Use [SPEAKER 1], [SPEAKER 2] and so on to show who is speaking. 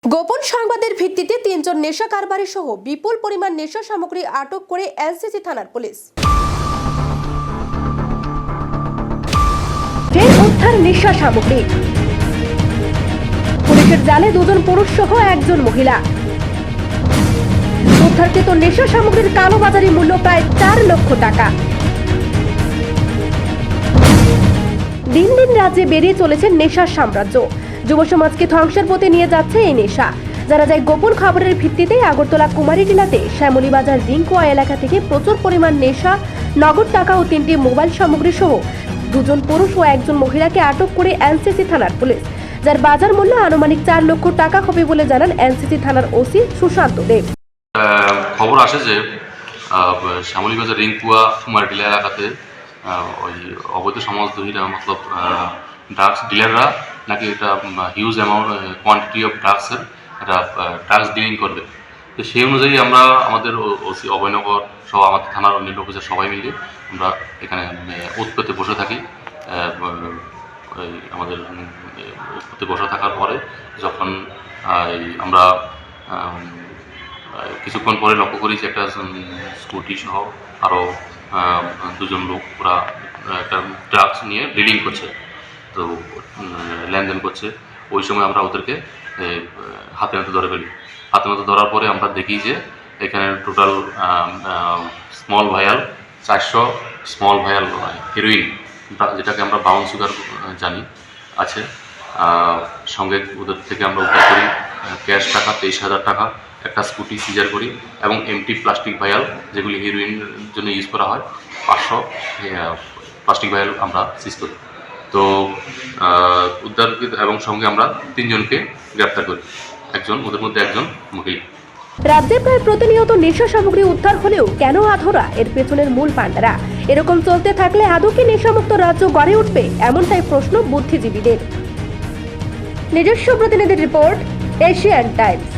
[SPEAKER 1] গোপন সংবাদের ভিত্তিতে তিনজন নেশা কারবারি সহ বিপুল পরিমাণ নেশা সামগ্রী আটক করে এনসিসি থানার পুলিশ। ফের উদ্ধার নেশা সামগ্রী। পুলিশের জালে দুজন পুরুষ সহ একজন মহিলা। উদ্ধারকৃত নেশা সামগ্রীর কালোবাজারি মূল্য প্রায় 4 লক্ষ টাকা। দিন দিন রাজ্যে বেরিয়ে চলেছে নেশার সাম্রাজ্য। যুব সমাজকে ধ্বংসের পথে নিয়ে যাচ্ছে এই নেশা। যারা যায় গোপন খবরের ভিত্তিতে আগরতলা কুমারীটিলাতে শ্যামলীবাজার রিংকুয়া এলাকা থেকে প্রচুর পরিমাণ নেশা, নগদ টাকা ও 3টি মোবাইল সামগ্রী সহ দুজন পুরুষ ও একজন মহিলাকে আটক করে এনসিসি থানার পুলিশ, যার বাজার মূল্য আনুমানিক 4 লক্ষ টাকা হবে বলে জানান এনসিসি থানার ওসি সুশান্ত দেব।
[SPEAKER 2] খবর আসে যে শ্যামলীবাজার রিংকুয়া কুমারীটিলা এলাকাতে ওই অবৈধ সমাজদ্রোহীরা মতলব ড্রাগস ডিলাররা নাকি এটা হিউজ অ্যামাউন্ট কোয়ান্টিটি অফ ড্রাগসের একটা ড্রাগস ডিলিং করবে। তো সেই অনুযায়ী আমরা আমাদের ওসি অভয়নগর সহ আমাদের থানার অন্যান্য অফিসার সবাই মিলে আমরা এখানে উৎপত্তি বসে থাকি। আমাদের উৎপত্তি বসে থাকার পরে যখন আমরা কিছুক্ষণ পরে লক্ষ্য করি যে একটা স্কুটি সহ আরও দুজন লোক ওরা একটা ড্রাগস নিয়ে ডিলিং করছে, তো লেনদেন করছে। ওই সময় আমরা ওদেরকে হাতে নাতে ধরে ফেলি। হাতে নাতে ধরার পরে আমরা দেখি যে এখানে টোটাল স্মল ভায়াল 400 স্মল ভায়াল হেরোইন, যেটাকে আমরা ব্রাউন সুগার জানি, আছে। সঙ্গে ওদের থেকে আমরা উদ্ধার করি ক্যাশ টাকা 23,000 টাকা, একটা স্কুটি সিজার করি এবং এমটি প্লাস্টিক ভায়াল, যেগুলি হিরোইনের জন্য ইউজ করা হয়, 500 প্লাস্টিক ভায়াল আমরা সিজ করি। তো উদ্ধার এবং সঙ্গে আমরা 3 জনকে গ্রেপ্তার করি, ওদের মধ্যে একজন মহিলা।
[SPEAKER 1] রাজ্যে প্রায় প্রতিনিয়ত নেশা সামগ্রী উদ্ধার হলেও কেন আধরা এর পেছনের মূল পান্ডারা? এরকম চলতে থাকলে আদৌ কি নেশামুক্ত রাজ্য গড়ে উঠবে? এমনটাই প্রশ্ন বুদ্ধিজীবীদের। নিজস্ব প্রতিনিধির রিপোর্ট, এশিয়ান টাইমস।